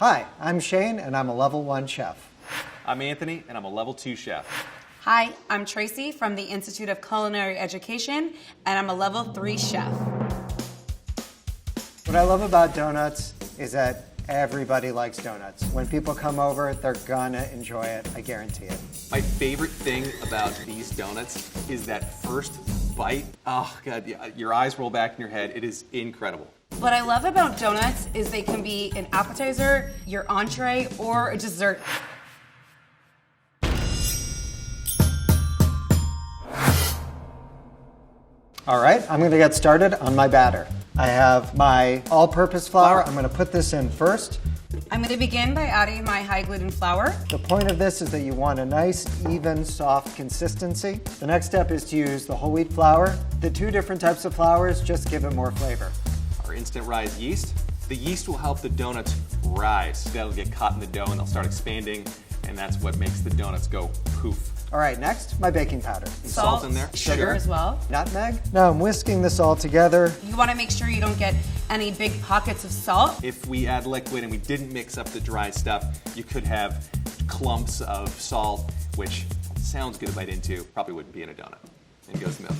Hi, I'm Shane, and I'm a level 1 chef. I'm Anthony, and I'm a level 2 chef. Hi, I'm Tracy from the Institute of Culinary Education, and I'm a level 3 chef. What I love about donuts is that everybody likes donuts. When people come over, they're gonna enjoy it, I guarantee it. My favorite thing about these donuts is that first bite. Oh, God, your eyes roll back in your head. It is incredible. What I love about donuts is they can be an appetizer, your entree, or a dessert. All right, I'm gonna get started on my batter. I have my all-purpose flour. I'm gonna put this in first. I'm going to begin by adding my high gluten flour. The point of this is that you want a nice, even, soft consistency. The next step is to use the whole wheat flour. The two different types of flours just give it more flavor. Our instant rise yeast. The yeast will help the donuts rise. That'll get caught in the dough and they'll start expanding, and that's what makes the donuts go poof. All right, next, my baking powder. Salt in there. Sugar as well. Nutmeg. Now I'm whisking this all together. You want to make sure you don't get any big pockets of salt. If we add liquid and we didn't mix up the dry stuff, you could have clumps of salt, which sounds good to bite into, probably wouldn't be in a donut. And goes milk.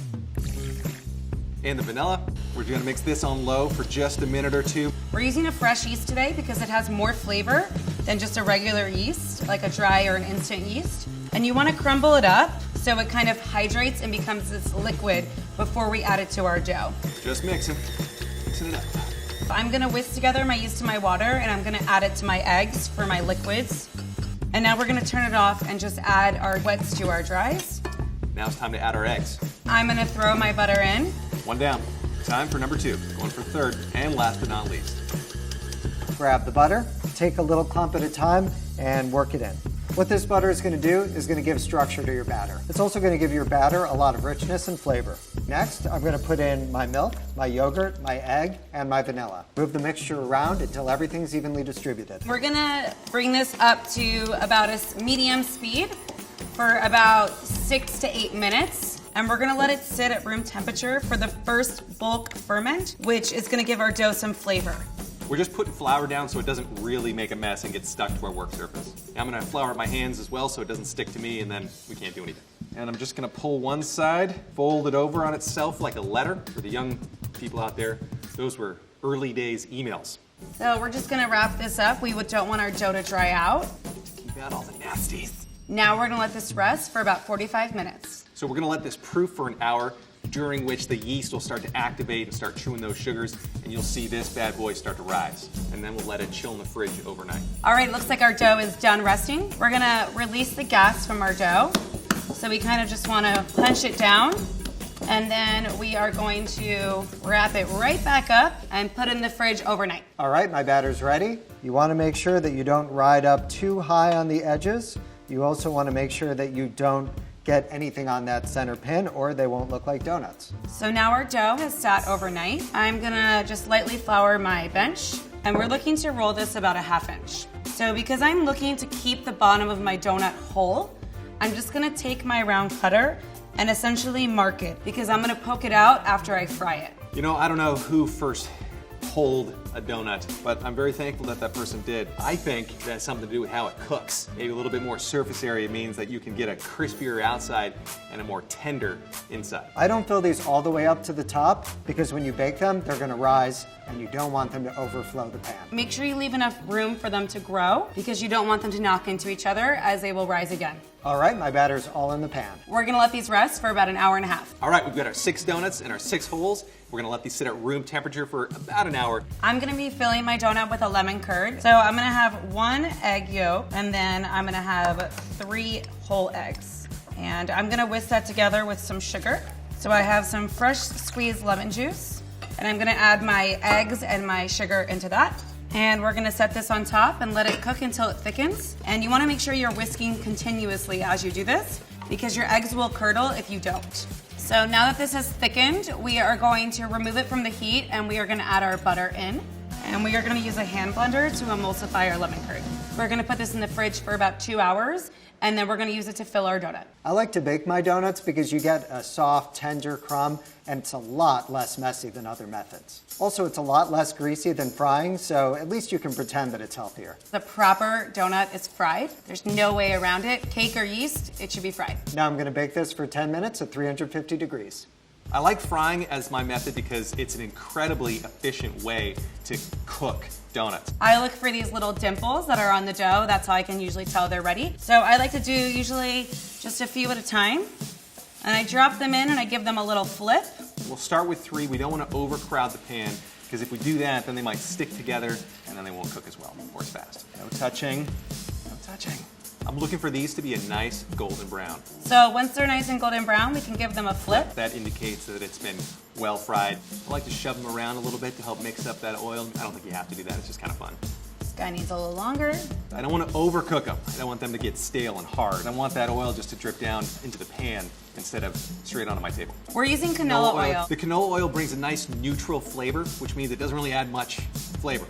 And the vanilla, we're gonna mix this on low for just a minute or two. We're using a fresh yeast today because it has more flavor than just a regular yeast, like a dry or an instant yeast. And you want to crumble it up so it kind of hydrates and becomes this liquid before we add it to our dough. Just mixing it up. I'm gonna whisk together my yeast to my water and I'm gonna add it to my eggs for my liquids. And now we're gonna turn it off and just add our wets to our dries. Now it's time to add our eggs. I'm gonna throw my butter in. One down. Time for number 2. Going for third and last but not least. Grab the butter, take a little clump at a time, and work it in. What this butter is going to do is going to give structure to your batter. It's also going to give your batter a lot of richness and flavor. Next, I'm going to put in my milk, my yogurt, my egg, and my vanilla. Move the mixture around until everything's evenly distributed. We're gonna bring this up to about a medium speed for about 6 to 8 minutes. And we're gonna let it sit at room temperature for the first bulk ferment, which is gonna give our dough some flavor. We're just putting flour down so it doesn't really make a mess and get stuck to our work surface. Now I'm gonna flour my hands as well so it doesn't stick to me and then we can't do anything. And I'm just gonna pull one side, fold it over on itself like a letter. For the young people out there, those were early days emails. So we're just gonna wrap this up. We don't want our dough to dry out. Keep out all the nasties. Now we're gonna let this rest for about 45 minutes. So we're gonna let this proof for an hour, during which the yeast will start to activate and start chewing those sugars, and you'll see this bad boy start to rise. And then we'll let it chill in the fridge overnight. All right, looks like our dough is done resting. We're gonna release the gas from our dough. So we kind of just wanna punch it down, and then we are going to wrap it right back up and put it in the fridge overnight. All right, my batter's ready. You want to make sure that you don't ride up too high on the edges. You also want to make sure that you don't get anything on that center pin or they won't look like donuts. So now our dough has sat overnight. I'm gonna just lightly flour my bench, and we're looking to roll this about a 1/2 inch. So because I'm looking to keep the bottom of my donut whole, I'm just gonna take my round cutter and essentially mark it because I'm gonna poke it out after I fry it. You know, I don't know who first hold a donut, but I'm very thankful that that person did. I think that has something to do with how it cooks. Maybe a little bit more surface area means that you can get a crispier outside and a more tender inside. I don't fill these all the way up to the top because when you bake them, they're gonna rise and you don't want them to overflow the pan. Make sure you leave enough room for them to grow because you don't want them to knock into each other as they will rise again. All right, my batter's all in the pan. We're gonna let these rest for about an hour and a half. All right, we've got our 6 donuts and our 6 holes. We're gonna let these sit at room temperature for about an hour. I'm gonna be filling my donut with a lemon curd. So I'm gonna have 1 egg yolk and then I'm gonna have 3 whole eggs. And I'm gonna whisk that together with some sugar. So I have some fresh squeezed lemon juice and I'm gonna add my eggs and my sugar into that. And we're gonna set this on top and let it cook until it thickens. And you wanna make sure you're whisking continuously as you do this because your eggs will curdle if you don't. So now that this has thickened, we are going to remove it from the heat and we are gonna add our butter in. And we are gonna use a hand blender to emulsify our lemon curd. We're gonna put this in the fridge for about 2 hours, and then we're gonna use it to fill our donut. I like to bake my donuts because you get a soft, tender crumb, and it's a lot less messy than other methods. Also, it's a lot less greasy than frying, so at least you can pretend that it's healthier. The proper donut is fried. There's no way around it. Cake or yeast, it should be fried. Now I'm gonna bake this for 10 minutes at 350 degrees. I like frying as my method because it's an incredibly efficient way to cook donuts. I look for these little dimples that are on the dough. That's how I can usually tell they're ready. So I like to do usually just a few at a time. And I drop them in and I give them a little flip. We'll start with 3. We don't want to overcrowd the pan because if we do that, then they might stick together and then they won't cook as well or as fast. No touching, no touching. I'm looking for these to be a nice golden brown. So once they're nice and golden brown, we can give them a flip. That indicates that it's been well fried. I like to shove them around a little bit to help mix up that oil. I don't think you have to do that, it's just kind of fun. This guy needs a little longer. I don't want to overcook them. I don't want them to get stale and hard. I want that oil just to drip down into the pan instead of straight onto my table. We're using canola oil. The canola oil brings a nice neutral flavor, which means it doesn't really add much flavor.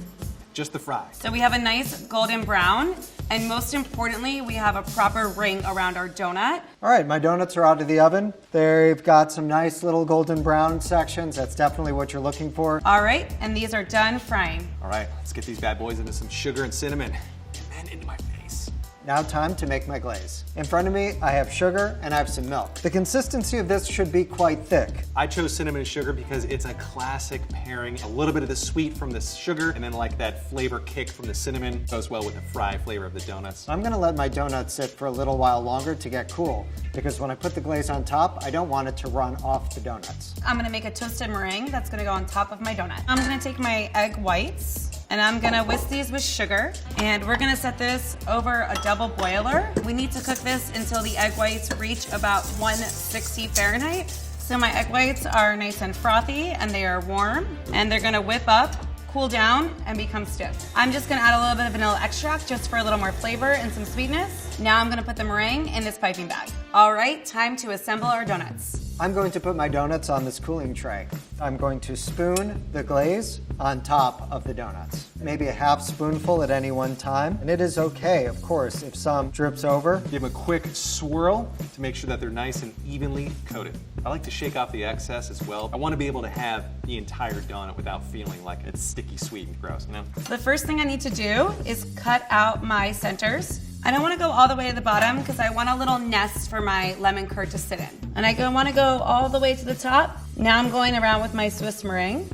Just the fry. So we have a nice golden brown, and most importantly, we have a proper ring around our donut. All right, my donuts are out of the oven. They've got some nice little golden brown sections. That's definitely what you're looking for. All right, and these are done frying. All right, let's get these bad boys into some sugar and cinnamon, and then into my face. Now time to make my glaze. In front of me, I have sugar and I have some milk. The consistency of this should be quite thick. I chose cinnamon and sugar because it's a classic pairing. A little bit of the sweet from the sugar and then like that flavor kick from the cinnamon goes well with the fry flavor of the donuts. I'm gonna let my donuts sit for a little while longer to get cool because when I put the glaze on top, I don't want it to run off the donuts. I'm gonna make a toasted meringue that's gonna go on top of my donut. I'm gonna take my egg whites and I'm gonna whisk these with sugar, and we're gonna set this over a double boiler. We need to cook this until the egg whites reach about 160 Fahrenheit. So my egg whites are nice and frothy and they are warm, and they're gonna whip up, cool down, and become stiff. I'm just gonna add a little bit of vanilla extract just for a little more flavor and some sweetness. Now I'm gonna put the meringue in this piping bag. All right, time to assemble our donuts. I'm going to put my donuts on this cooling tray. I'm going to spoon the glaze on top of the donuts. Maybe a half spoonful at any one time. And it is okay, of course, if some drips over. Give them a quick swirl to make sure that they're nice and evenly coated. I like to shake off the excess as well. I want to be able to have the entire donut without feeling like it's sticky, sweet, and gross, you know? The first thing I need to do is cut out my centers. I don't want to go all the way to the bottom because I want a little nest for my lemon curd to sit in. And I want to go all the way to the top. Now I'm going around with my Swiss meringue.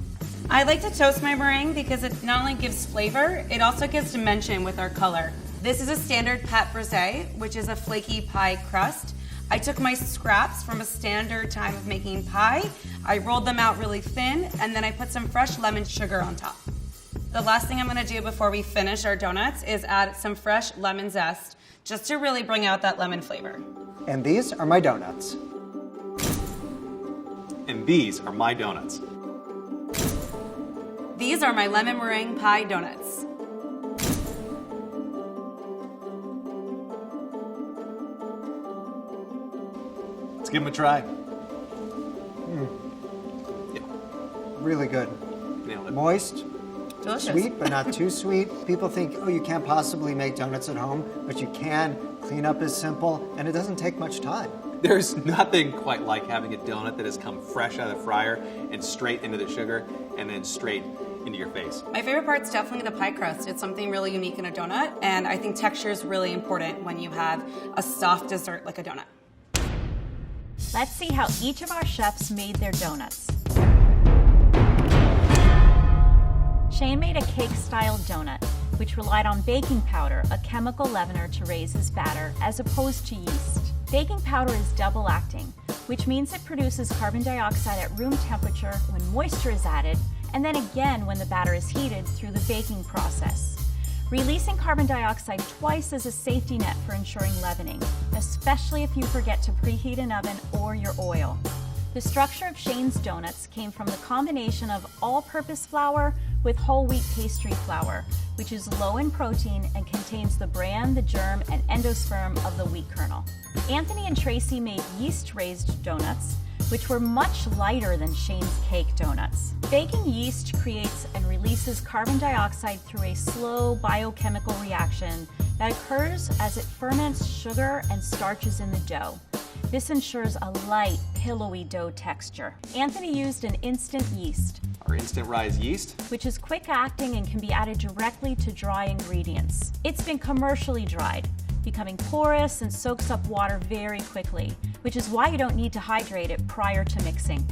I like to toast my meringue because it not only gives flavor, it also gives dimension with our color. This is a standard pâte brisée, which is a flaky pie crust. I took my scraps from a standard time of making pie, I rolled them out really thin, and then I put some fresh lemon sugar on top. The last thing I'm gonna do before we finish our donuts is add some fresh lemon zest, just to really bring out that lemon flavor. And these are my donuts. And these are my donuts. These are my lemon meringue pie donuts. Let's give them a try. Yeah, Really good. nailed it. Moist, Delicious. sweet, but not too sweet. People think, oh, you can't possibly make donuts at home, but you can. Cleanup is simple, and it doesn't take much time. There's nothing quite like having a donut that has come fresh out of the fryer and straight into the sugar and then straight into your face. My favorite part's definitely the pie crust. It's something really unique in a donut, and I think texture is really important when you have a soft dessert like a donut. Let's see how each of our chefs made their donuts. Shane made a cake-style donut, which relied on baking powder, a chemical leavener, to raise his batter, as opposed to yeast. Baking powder is double-acting, which means it produces carbon dioxide at room temperature when moisture is added, and then again when the batter is heated through the baking process. Releasing carbon dioxide twice is a safety net for ensuring leavening, especially if you forget to preheat an oven or your oil. The structure of Shane's donuts came from the combination of all-purpose flour with whole wheat pastry flour, which is low in protein and contains the bran, the germ, and endosperm of the wheat kernel. Anthony and Tracy made yeast-raised donuts, which were much lighter than Shane's cake donuts. Baking yeast creates and releases carbon dioxide through a slow biochemical reaction that occurs as it ferments sugar and starches in the dough. This ensures a light, pillowy dough texture. Anthony used an instant yeast, Our instant rise yeast. which is quick acting and can be added directly to dry ingredients. It's been commercially dried, becoming porous and soaks up water very quickly, which is why you don't need to hydrate it prior to mixing.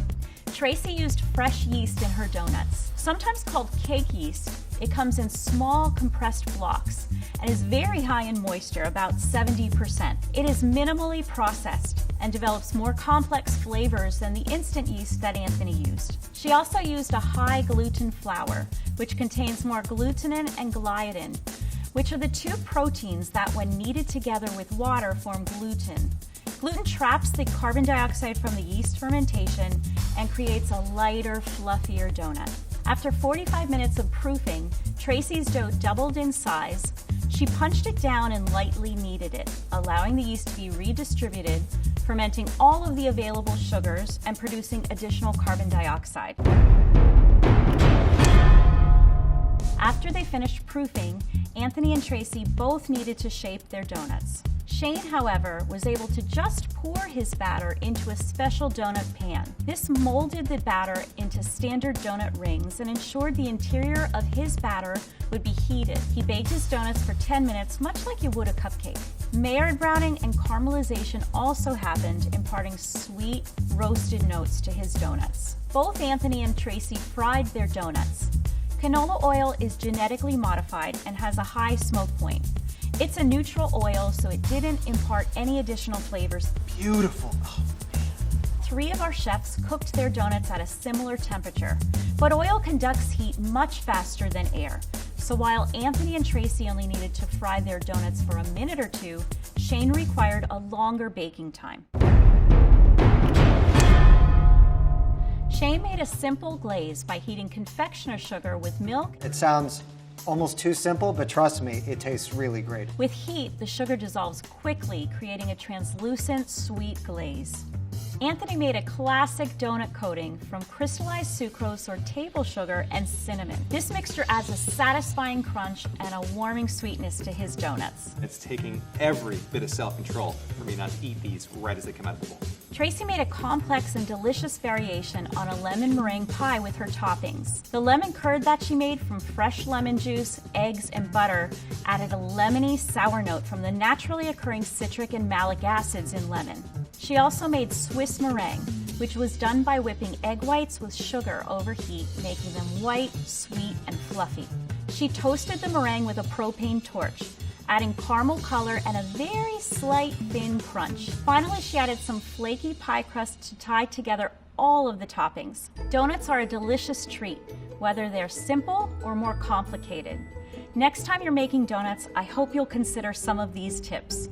Tracy used fresh yeast in her donuts. Sometimes called cake yeast, it comes in small compressed blocks and is very high in moisture, about 70%. It is minimally processed and develops more complex flavors than the instant yeast that Anthony used. She also used a high gluten flour, which contains more glutenin and gliadin, which are the two proteins that, when kneaded together with water, form gluten. Gluten traps the carbon dioxide from the yeast fermentation and creates a lighter, fluffier donut. After 45 minutes of proofing, Tracy's dough doubled in size. She punched it down and lightly kneaded it, allowing the yeast to be redistributed, fermenting all of the available sugars and producing additional carbon dioxide. After they finished proofing, Anthony and Tracy both needed to shape their donuts. Shane, however, was able to just pour his batter into a special donut pan. This molded the batter into standard donut rings and ensured the interior of his batter would be heated. He baked his donuts for 10 minutes, much like you would a cupcake. Maillard browning and caramelization also happened, imparting sweet, roasted notes to his donuts. Both Anthony and Tracy fried their donuts. Canola oil is genetically modified and has a high smoke point. It's a neutral oil, so it didn't impart any additional flavors. Beautiful. Oh, 3 of our chefs cooked their donuts at a similar temperature, but oil conducts heat much faster than air. So while Anthony and Tracy only needed to fry their donuts for a minute or 2, Shane required a longer baking time. Shane made a simple glaze by heating confectioner's sugar with milk. It sounds almost too simple, but trust me, it tastes really great. With heat, the sugar dissolves quickly, creating a translucent, sweet glaze. Anthony made a classic donut coating from crystallized sucrose or table sugar and cinnamon. This mixture adds a satisfying crunch and a warming sweetness to his donuts. it's taking every bit of self-control for me not to eat these right as they come out of the bowl. Tracy made a complex and delicious variation on a lemon meringue pie with her toppings. The lemon curd that she made from fresh lemon juice, eggs, and butter added a lemony sour note from the naturally occurring citric and malic acids in lemon. She also made Swiss meringue, which was done by whipping egg whites with sugar over heat, making them white, sweet, and fluffy. She toasted the meringue with a propane torch, adding caramel color and a very slight thin crunch. Finally, she added some flaky pie crust to tie together all of the toppings. Donuts are a delicious treat, whether they're simple or more complicated. Next time you're making donuts, I hope you'll consider some of these tips.